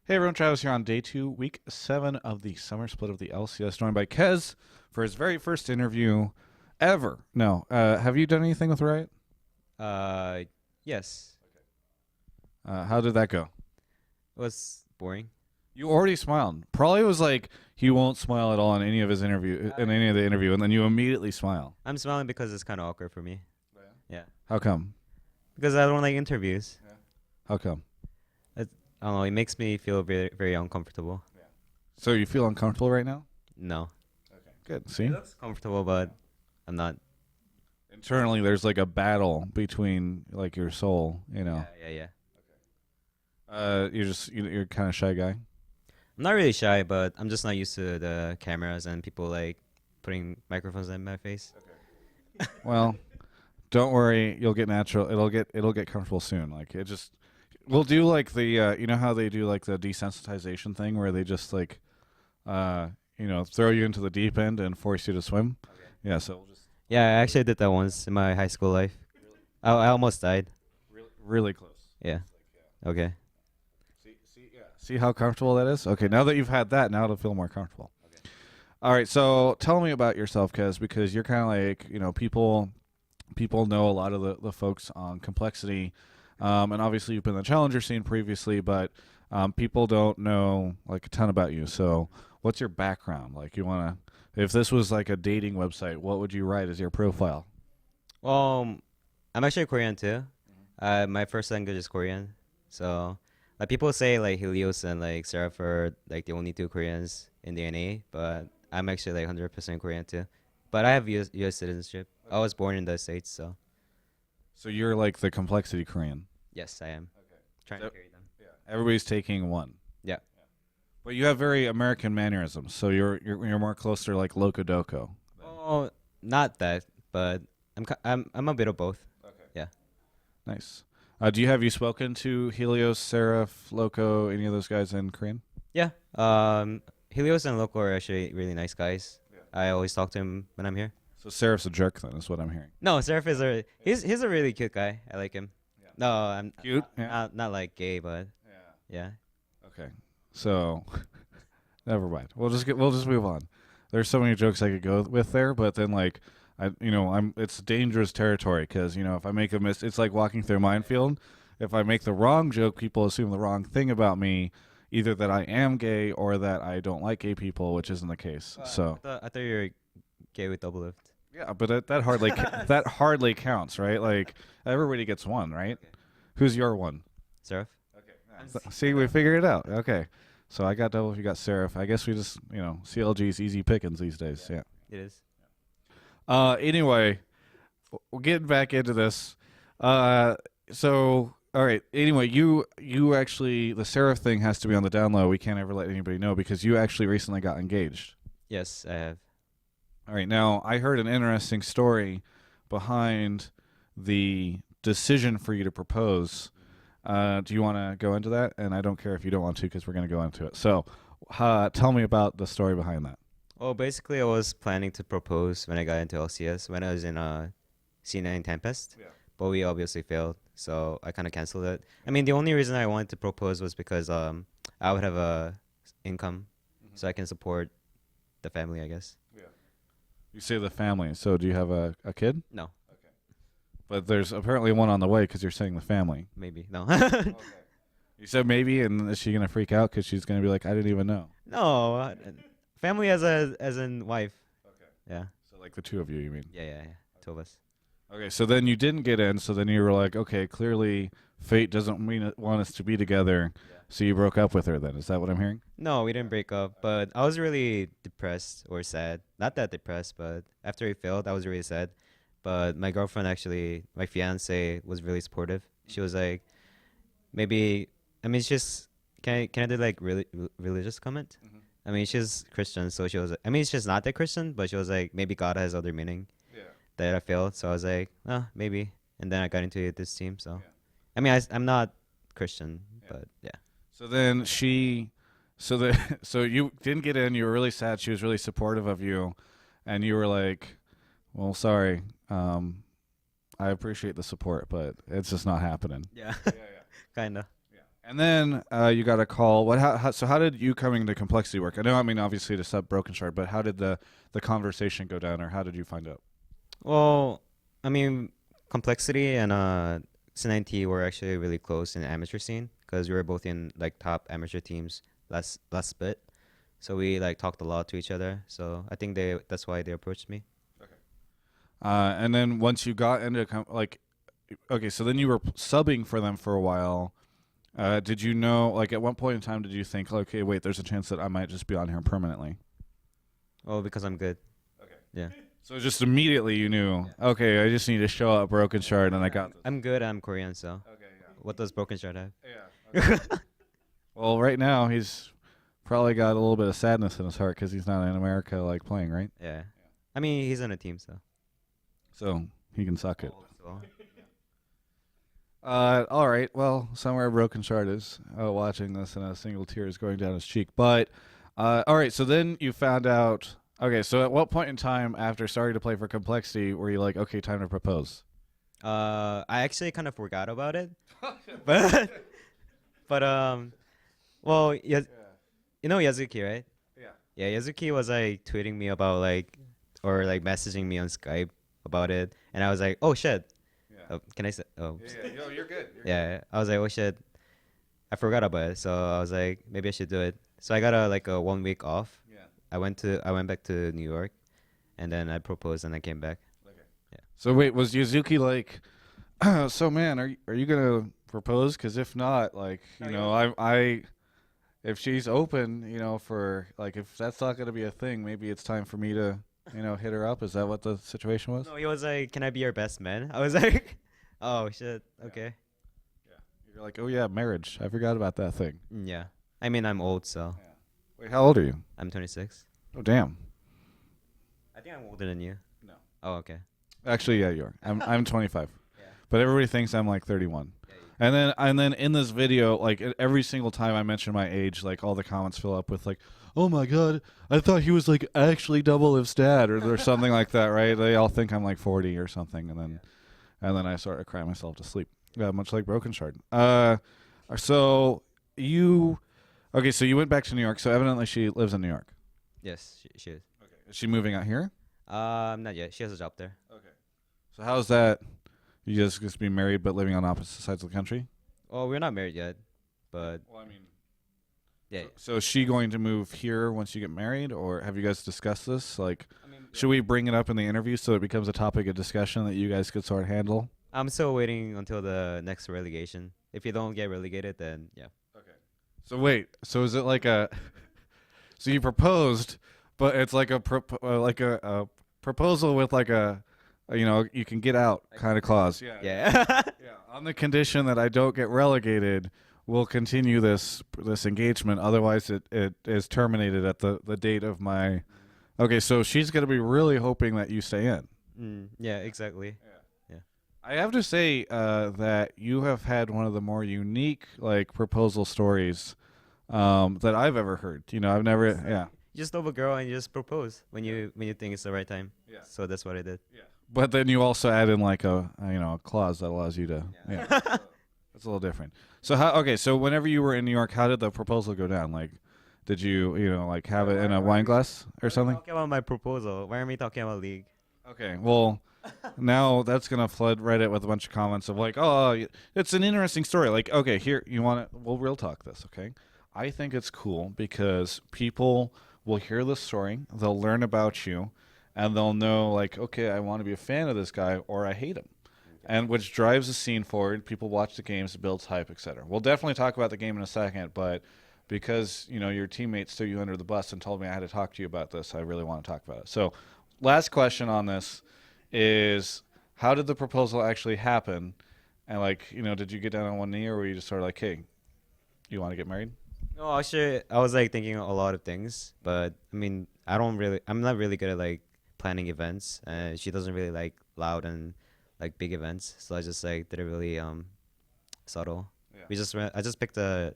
Hey everyone, Travis here on day 2, week 7 of the summer split of the LCS, joined by Kez for his very first interview ever. No, have you done anything with Riot? Uh, yes. How did that go? It was boring. You already smiled. Probably was like he won't smile at all in any of his interview in any of the interview, and then you immediately smile. I'm smiling because it's kind of awkward for me. Yeah. How come? Because I don't like interviews. How come? I don't know. It makes me feel very, very uncomfortable. So you feel uncomfortable right now? No. Good. See, It looks comfortable, but I'm not. internally there's like a battle between like your soul. Yeah. You're kind of shy guy. I'm not really shy, but I'm just not used to the cameras and people like putting microphones in my face. Well, don't worry, you'll get natural. It'll get comfortable soon. Like it just we'll do like the you know how they do like the desensitization thing where they just like throw you into the deep end and force you to swim. Yeah, so we'll just Yeah, I actually did that once in my high school life. I almost died. really close. Yeah. Okay. See how comfortable that is? Okay, now that you've had that, now it'll feel more comfortable. All right, so tell me about yourself, Kez, because you're kind of like, people know a lot of the folks on complexity, and obviously you've been in the challenger scene previously, but people don't know like a ton about you. So what's your background? Like if this was like a dating website, what would you write as your profile? Well, I'm actually Korean too. My first language is Korean, so like people say like Helios and like Seraph are like the only two Koreans in the NA, but I'm actually like 100% Korean too. But I have US citizenship. I was born in the States, so So you're like the complexity Korean. yes, I am trying to So carry them. everybody's taking one. Yeah. But you have very American mannerisms, so you're more closer like Loco Doco. Oh, not that, but I'm a bit of both. Yeah. Nice. Have you spoken to Helios, Seraph, Loco, any of those guys in Korean? Yeah. Helios and Loco are actually really nice guys. I always talk to him when I'm here. So Seraph's a jerk then, is what I'm hearing. No, Seraph is he's a really cute guy. I like him. No, I'm Cute? not like gay, but yeah. Okay. So never mind. We'll just move on. There's so many jokes I could go with there, but then like it's dangerous territory because if I make it's like walking through a minefield. If I make the wrong joke, people assume the wrong thing about me, either that I am gay or that I don't like gay people, which isn't the case. So I thought you were gay with double lift. yeah, but that hardly that hardly counts, right? Like everybody gets one, right? Okay. Who's your one? Seraph? See, we figured it out. Okay, so I got double. If you got Seraph, I guess we just CLG's easy pickings these days. Yeah. It is. Anyway, we're getting back into this. So all right. Anyway, you actually the Seraph thing has to be on the down low. We can't ever let anybody know because you actually recently got engaged. Yes, I have. All right. Now I heard an interesting story behind the decision for you to propose. Do you want to go into that? And I don't care if you don't want to because we're going to go into it. So, tell me about the story behind that. Well, basically, I was planning to propose when I got into LCS when I was in C9 Tempest, but we obviously failed, so I kind of canceled it. I mean, the only reason I wanted to propose was because I would have a income, so I can support the family, I guess. You say the family. So, do you have a kid? No, But there's apparently one on the way because you're saying the family. maybe no. You said maybe, and is she going to freak out because she's going to be like, I didn't even know? No, family as in wife. Yeah. So, like the two of you, you mean? Yeah. Two of us. Okay, so then you didn't get in, so then you were like, okay, clearly fate doesn't want us to be together, so you broke up with her then. Is that what I'm hearing? No, we didn't break up, but I was really depressed or sad. Not that depressed, but after we failed, I was really sad. But my girlfriend actually, my fiance, was really supportive. She was like, maybe, I mean, it's just, can I do like really religious comment? I mean, she's Christian, so she was, I mean, she's not that Christian, but she was like, maybe God has other meaning that I failed. So I was like, oh, maybe. And then I got into this team. So, I mean, I'm not Christian, but yeah. So then so you didn't get in. You were really sad. She was really supportive of you, and you were like, "Well, sorry. I appreciate the support, but it's just not happening." Yeah. Kinda. And then you got a call. So how did you coming to Complexity work? I know, I mean, obviously to sub Broken Shard, but how did the conversation go down, or how did you find out? Well, I mean, Complexity and C9T were actually really close in the amateur scene because we were both in like top amateur teams last bit. So we like talked a lot to each other. So I think that's why they approached me. And then once you got into like, okay, so then you were subbing for them for a while. Did you know, like, at one point in time, did you think, like, okay, wait, there's a chance that I might just be on here permanently? Oh, because I'm good. Okay. Yeah. So just immediately you knew, okay, I just need to show up Broken Shard, and I got this. I'm good. I'm Korean, so. Okay, yeah. What does Broken Shard have? Yeah. Okay. Well, right now he's probably got a little bit of sadness in his heart because he's not in America, like, playing, right? Yeah. I mean, he's on a team, so. So he can suck it. So. All right. Well, somewhere Broken Shard is watching this, and a single tear is going down his cheek. But all right. So then you found out. Okay. So at what point in time after starting to play for Complexity were you like, okay, time to propose? I actually kind of forgot about it, but well, yeah, you know Yazuki, right? Yeah. Yeah, Yazuki was like tweeting me about like or like messaging me on Skype about it, and I was like, oh shit. Yeah. Can I say? Oh, Yeah. Yo, you're good. yeah. I was like, oh shit, I forgot about it. So I was like, maybe I should do it. So I got a 1 week off. Yeah. I went back to New York, and then I proposed and I came back. Okay. Yeah. So wait, was Yuzuki like, so man, are you gonna propose? Because if not, like, you know, I if she's open, you know, for like if that's not gonna be a thing, maybe it's time for me to, you know, hit her up. Is that what the situation was? No, he was like, "Can I be your best man?" I was like, "Oh shit, okay." Yeah. You're like, oh yeah, marriage. I forgot about that thing. Yeah. I mean, I'm old, so Yeah. Wait, how old are you? I'm 26. Oh damn. I think I'm older than you. No. Oh, okay. Actually, yeah, you are. I'm 25. Yeah. But everybody thinks I'm like 31. Yeah, And then in this video, like every single time I mention my age, like all the comments fill up with like, "Oh my god, I thought he was like actually double his dad," or something like that, right? They all think I'm like 40 or something, and then I sort of cry myself to sleep. Yeah, much like Broken Shard. So you, okay, so you went back to New York. So evidently she lives in New York. Yes, she is. Okay. Is she moving out here? Not yet. She has a job there. Okay. So how's that? You just be married but living on opposite sides of the country? Well, we're not married yet, but Well, I mean, yeah. so is she going to move here once you get married, or have you guys discussed this? Like, I mean, should we bring it up in the interview so it becomes a topic of discussion that you guys could sort of handle? I'm still waiting until the next relegation. If you don't get relegated, then yeah. Okay. So wait, so is it like a? So you proposed, but it's like a a proposal with like a you know, you can get out kind of clause. Yeah. Yeah. Yeah. On the condition that I don't get relegated, we'll continue this engagement. Otherwise, it is terminated at the date of my. Okay, so she's gonna be really hoping that you stay in. Yeah, exactly. I have to say that you have had one of the more unique like proposal stories that I've ever heard. You know, I've never. Yeah. You just love a girl and you just propose when you think it's the right time. Yeah. So that's what I did. Yeah. But then you also add in like a you know, a clause that allows you to. Yeah. That's a little different. So how? Okay, so whenever you were in New York, how did the proposal go down? Like, did you know like have it in a wine glass or something? Talking about my proposal. Why are we talking about league? Okay, well, now that's gonna flood Reddit with a bunch of comments of like, oh, it's an interesting story. Like, okay, here you want to. We'll real talk this. Okay, I think it's cool because people will hear the story, they'll learn about you, and they'll know like, okay, I want to be a fan of this guy or I hate him. And which drives the scene forward. People watch the games, it builds hype, etc. We'll definitely talk about the game in a second, but because you know your teammates threw you under the bus and told me I had to talk to you about this, I really want to talk about it. So, last question on this is, how did the proposal actually happen? And like, you know, did you get down on one knee, or were you just sort of like, hey, you want to get married? No, actually, I was like thinking a lot of things, but I mean, I'm not really good at like planning events, and she doesn't really like loud and like big events, so I just like did it really subtle. Yeah. I just picked a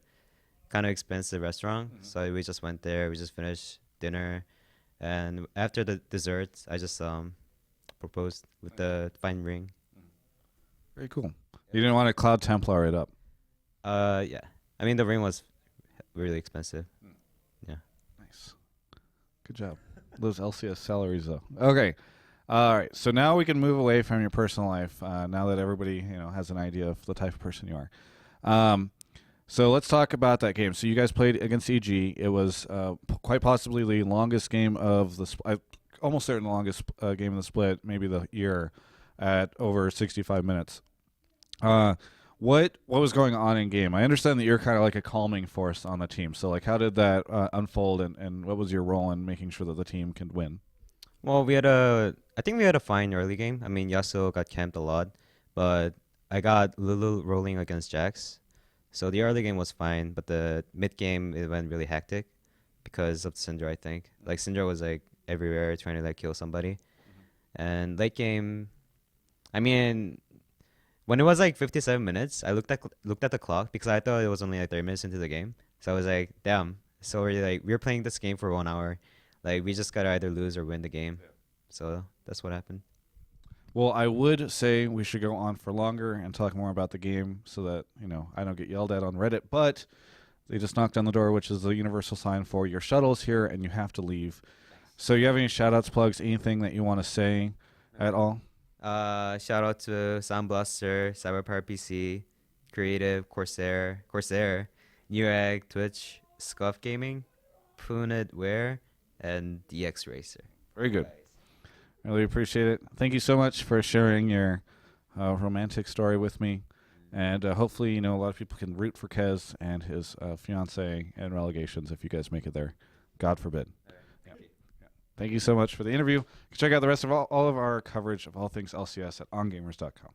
kind of expensive restaurant, so we just went there. We just finished dinner, and after the dessert, I just proposed with the fine ring. Very cool. You didn't want to Cloud Templar it up. Yeah. I mean, the ring was really expensive. Yeah. Nice. Good job. Those LCS salaries, though. Okay. All right. So now we can move away from your personal life. Now that everybody has an idea of the type of person you are. So let's talk about that game. So you guys played against EG. It was quite possibly the longest game of the almost certain the longest game of the split, maybe the year, at over 65 minutes. What was going on in game? I understand that you're kind of like a calming force on the team. So like, how did that unfold, and what was your role in making sure that the team can win? Well, I think we had a fine early game. I mean, Yasuo got camped a lot, but I got Lulu rolling against Jax. So the early game was fine, but the mid game it went really hectic because of Syndra, I think. Like Syndra was like everywhere trying to like kill somebody. And late game, I mean, when it was like 57 minutes, I looked at the clock because I thought it was only like 30 minutes into the game. So I was like, damn. So we're playing this game for 1 hour. Like we just gotta either lose or win the game. So that's what happened. Well, I would say we should go on for longer and talk more about the game so that, I don't get yelled at on Reddit. But they just knocked on the door, which is the universal sign for your shuttle's here and you have to leave. So you have any shout-outs, plugs, anything that you want to say at all? Shout out to Sound Blaster, CyberPower PC, Creative, Corsair, Newegg, Twitch, Scuff Gaming, Punit Wear, and DX Racer. Very good. Really appreciate it. Thank you so much for sharing your romantic story with me. And hopefully, a lot of people can root for Kez and his fiance and relegations if you guys make it there. God forbid. Yeah. Thank you so much for the interview. Check out the rest of all of our coverage of all things LCS at ongamers.com.